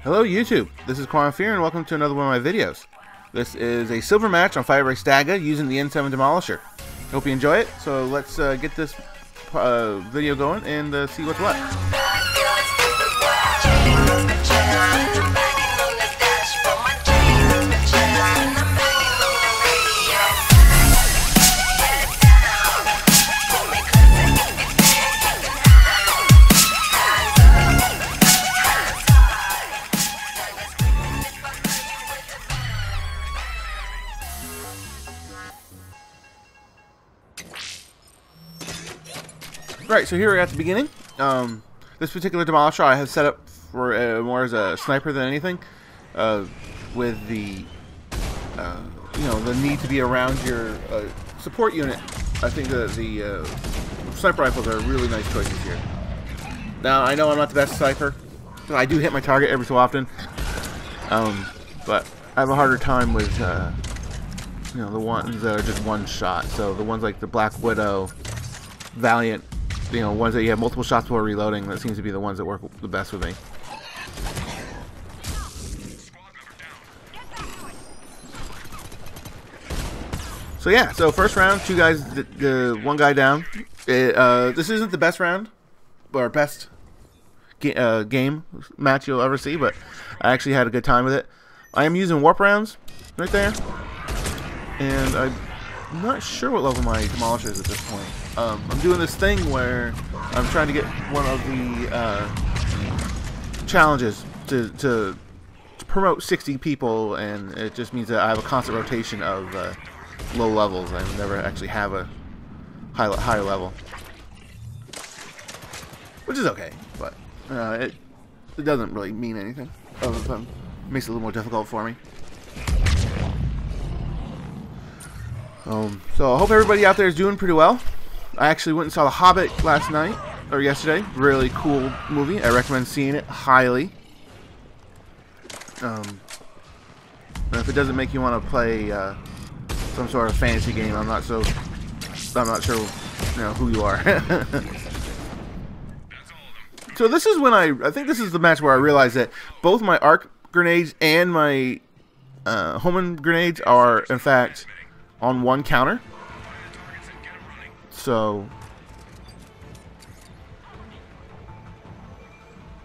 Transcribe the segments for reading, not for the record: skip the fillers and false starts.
Hello YouTube, this is Quantem Fear and welcome to another one of my videos. This is a silver match on Fire Race Daga using the N7 Demolisher. Hope you enjoy it, so let's get this video going and see what's what. Right, so here we're at the beginning. This particular Demolisher I have set up for more as a sniper than anything, with the the need to be around your support unit. I think that the sniper rifles are really nice choices here. Now I know I'm not the best sniper, so I do hit my target every so often, but I have a harder time with the ones that are just one shot. So the ones like the Black Widow, Valiant. Ones that you have multiple shots before reloading, that seems to be the ones that work the best with me. So yeah, so first round, two guys, one guy down. This isn't the best round, or best game match you'll ever see, but I actually had a good time with it. I am using warp rounds right there, and I'm not sure what level my Demolisher is at this point. I'm doing this thing where I'm trying to get one of the challenges to promote 60 people, and it just means that I have a constant rotation of low levels. I never actually have a higher level, which is okay, but it doesn't really mean anything other than it makes it a little more difficult for me. So I hope everybody out there is doing pretty well. I actually went and saw The Hobbit last night, or yesterday. Really cool movie. I recommend seeing it highly. And if it doesn't make you want to play some sort of fantasy game, I'm not sure who you are. So this is when I think this is the match where I realized that both my arc grenades and my homing grenades are in fact on one counter. So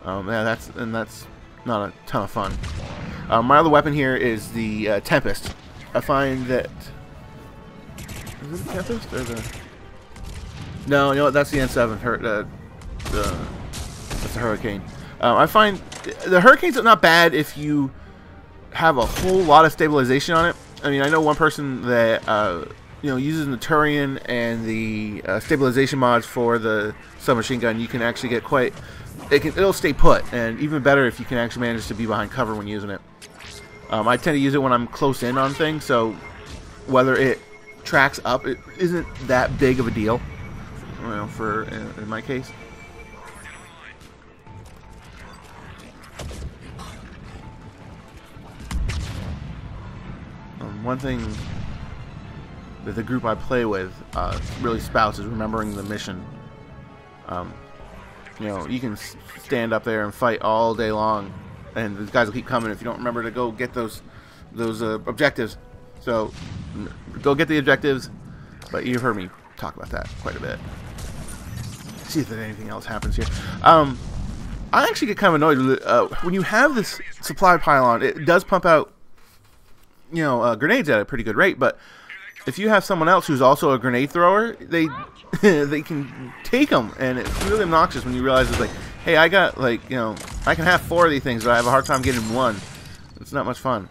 yeah, that's not a ton of fun. My other weapon here is the Tempest. I find that is it the Tempest or the no, you know what? That's the N7. That's the Hurricane. I find the Hurricane's not bad if you have a whole lot of stabilization on it. I mean, I know one person that uses the Turian and the stabilization mods for the submachine gun. You can actually get it'll stay put, and even better if you can actually manage to be behind cover when using it. I tend to use it when I'm close in on things, so whether it tracks up, it isn't that big of a deal. In my case. One thing that the group I play with really spouts is remembering the mission. You can stand up there and fight all day long, and the guys will keep coming if you don't remember to go get those objectives. So go get the objectives, but you've heard me talk about that quite a bit. See if anything else happens here. I actually get kind of annoyed with when you have this supply pylon. It does pump out grenades at a pretty good rate, but if you have someone else who's also a grenade thrower, they can take them, and it's really obnoxious when you realize it's like, hey, I got I can have 4 of these things, but I have a hard time getting one. It's not much fun.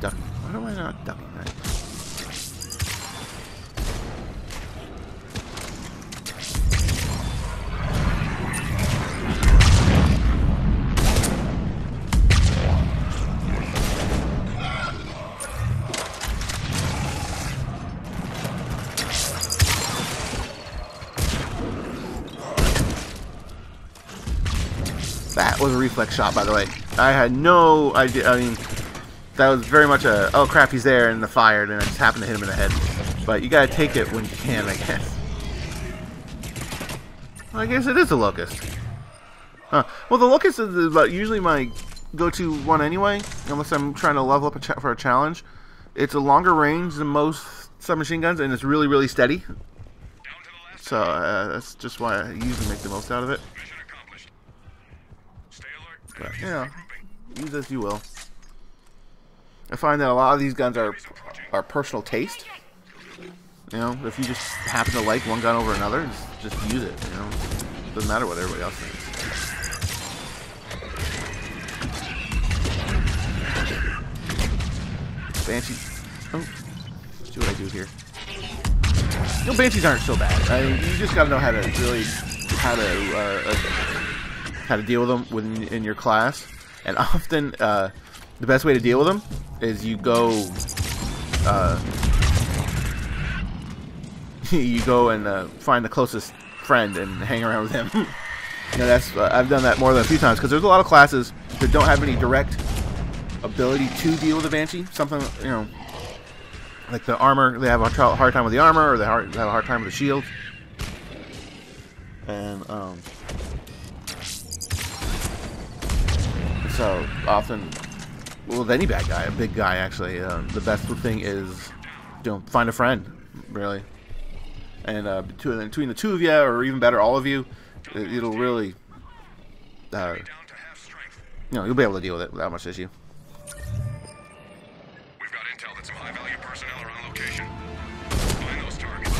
Ducking. Why am I not ducking? That was a reflex shot, by the way. I had no idea. I mean, that was very much a, oh crap, he's there in the fire, and I just happened to hit him in the head. But you gotta take it when you can, I guess. Well, I guess it is a locust. Well, the Locust is about usually my go-to one anyway, unless I'm trying to level up for a challenge. It's a longer range than most submachine guns, and it's really, really steady. So that's just why I usually make the most out of it. But, you know, use as you will. I find that a lot of these guns are personal taste. You know, if you just happen to like one gun over another, just use it. You know, doesn't matter what everybody else thinks. Banshee. Oh, let's see what I do here. You know, Banshees aren't so bad. I mean, you just gotta know how to really how to deal with them in your class. And often, the best way to deal with them is you go and find the closest friend and hang around with him. You know, that's I've done that more than a few times because there's a lot of classes that don't have any direct ability to deal with the Banshee. Something, you know, like the armor, they have a hard time with the armor, or they have a hard time with the shield. And so often, well, with any bad guy, a big guy actually, the best thing is, you know, find a friend, really. And between the two of you, or even better, all of you, it'll really, you know, you'll be able to deal with it without much issue. We've got intel that some high-value personnel are on location. Find those targets.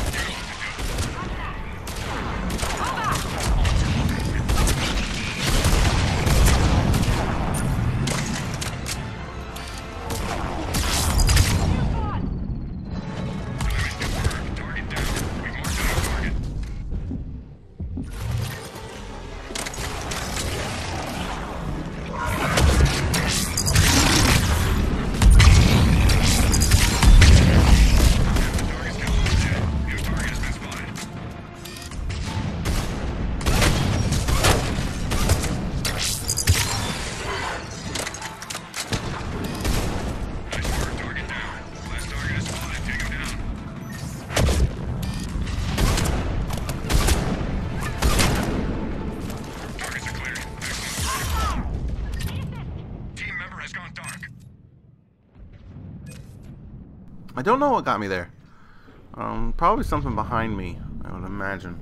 Target down. We've marked down a target. I don't know what got me there. Probably something behind me, I would imagine.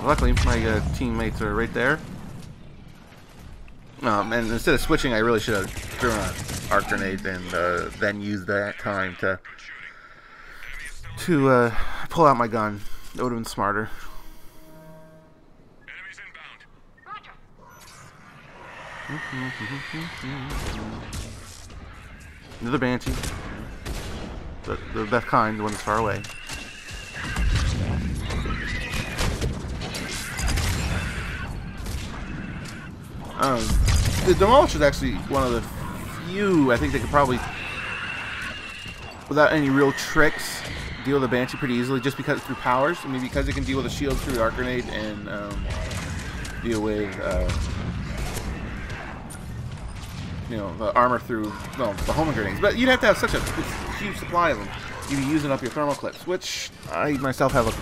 Luckily, my teammates are right there. And instead of switching, I really should have thrown an arc grenade and then used that time to pull out my gun. That would have been smarter. Enemies inbound. Another Banshee. The best kind, the one that's far away. The Demolisher is actually one of the few, I think they could probably, without any real tricks, deal with the Banshee pretty easily, just because through powers. I mean, because it can deal with a shield through the arc grenade and deal with you know, the armor through, well, the homing grenades. But you'd have to have such a huge supply of them. You'd be using up your thermal clips, which I myself have a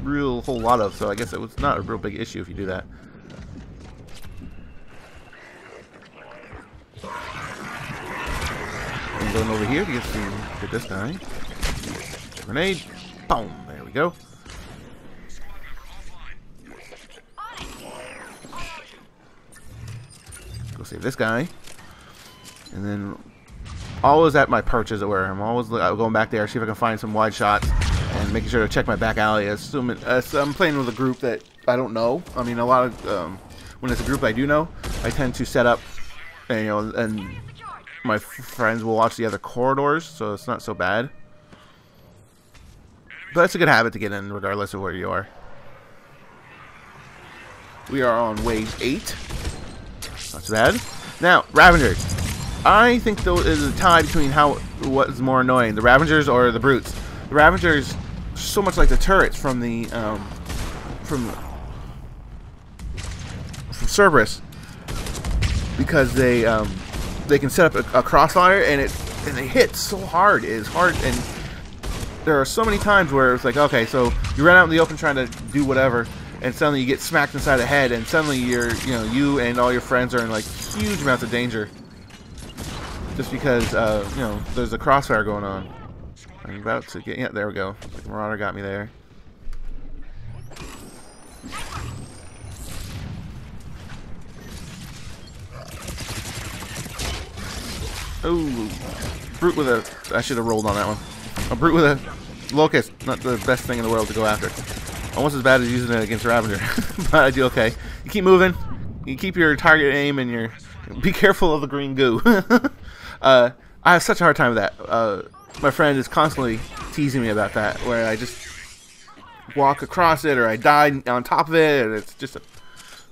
real whole lot of, so I guess it was not a real big issue if you do that. I'm going over here to get this guy. Grenade. Boom. There we go. Go save this guy. And then always at my perch, as it were. I'm always going back there, see if I can find some wide shots, and making sure to check my back alley. Assuming I'm playing with a group that I don't know. I mean, a lot of when it's a group I do know, I tend to set up, and, you know, and my friends will watch the other corridors, so it's not so bad. But it's a good habit to get in, regardless of where you are. We are on wave 8. Not too bad. Now, Ravengers. I think there is a tie between what is more annoying, the Ravengers or the Brutes. The Ravengers, so much like the turrets from the from Cerberus, because they can set up a crossfire and they hit so hard. It is hard, and there are so many times where it's like, okay, so you run out in the open trying to do whatever, and suddenly you get smacked inside the head, and suddenly you and all your friends are in like huge amounts of danger, just because there's a crossfire going on. I'm about to get, yeah, there we go. The Marauder got me there. Oh, brute with a, I should have rolled on that one. A brute with a locust, not the best thing in the world to go after. Almost as bad as using it against Ravager, but I do okay. You keep moving, you keep your target aim, and be careful of the green goo. I have such a hard time with that. My friend is constantly teasing me about that, where I just walk across it, or I die on top of it, and it's just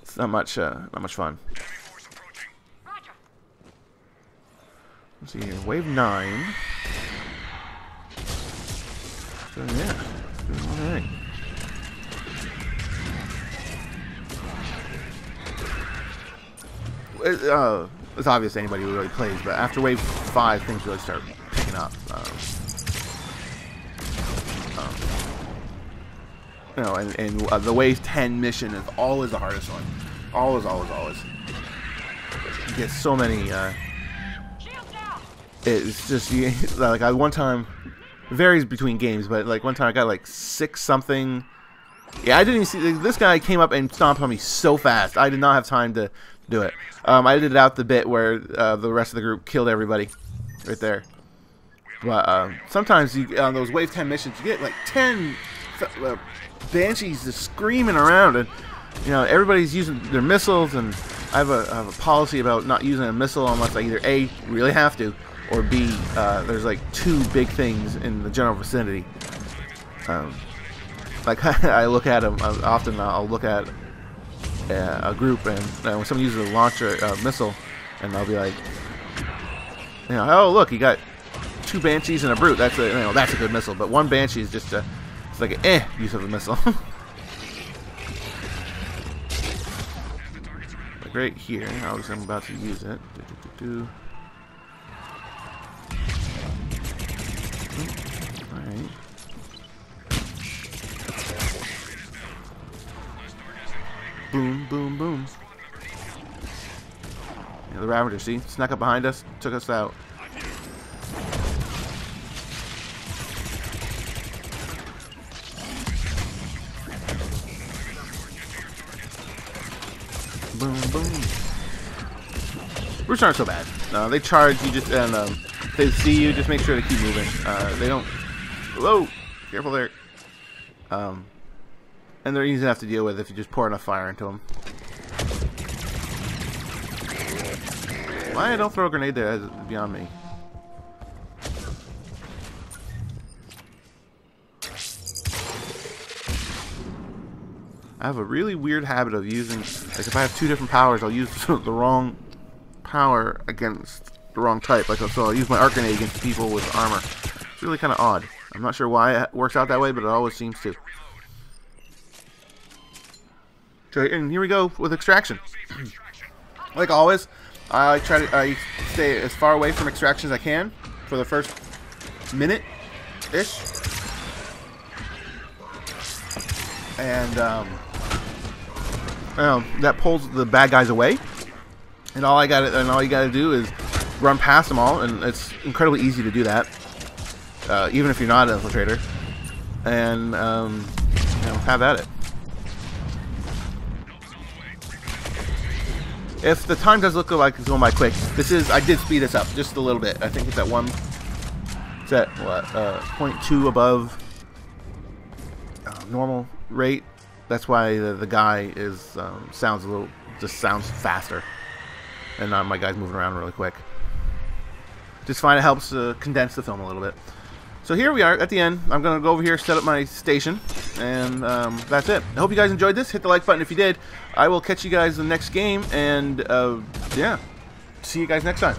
it's not much fun. Let's see here, wave 9. So yeah, doing all right. It's obvious to anybody who really plays, but after wave 5, things really start picking up. And the wave 10 mission is always the hardest one. Always. You get so many. It's just like one time. It varies between games, but like one time I got like 6 something. Yeah, I didn't even see. This guy came up and stomped on me so fast. I did not have time to do it. I did it out the bit where the rest of the group killed everybody, right there. But sometimes on those wave 10 missions, you get like 10 banshees just screaming around, and everybody's using their missiles. And I have a policy about not using a missile unless I either A, really have to, or B, there's like 2 big things in the general vicinity. Like I look at them often. I'll look at a group, and when someone uses a launcher missile, and I'll be like, oh look, you got 2 banshees and a brute. That's a good missile. But 1 banshee is just it's like an use of a missile. Like right here, obviously I'm about to use it. Alright. Boom, boom, boom. Yeah, the Ravager, see? Snuck up behind us, took us out. Boom, boom. Brutes aren't so bad. They charge, you just, and if they see you, just make sure to keep moving. They don't... Whoa! Careful there. And they're easy enough to deal with if you just pour enough fire into them. Why I don't throw a grenade there is beyond me. I have a really weird habit of using, like if I have 2 different powers, I'll use the wrong power against the wrong type. Like so I'll use my arc grenade against people with armor. It's really kind of odd. I'm not sure why it works out that way, but it always seems to. And here we go with extraction. Like always, I stay as far away from extraction as I can for the first minute-ish. And that pulls the bad guys away. And all you gotta do is run past them all, and it's incredibly easy to do that, even if you're not an infiltrator. And have at it. If the time does look like it's going by quick, I did speed this up just a little bit. I think it's at it's at what, 0.2 above normal rate. That's why the guy sounds faster, and my guy's moving around really quick. Just find it helps condense the film a little bit. So here we are at the end. I'm gonna go over here, set up my station, and that's it. I hope you guys enjoyed this. Hit the like button if you did. I will catch you guys in the next game, and yeah, see you guys next time.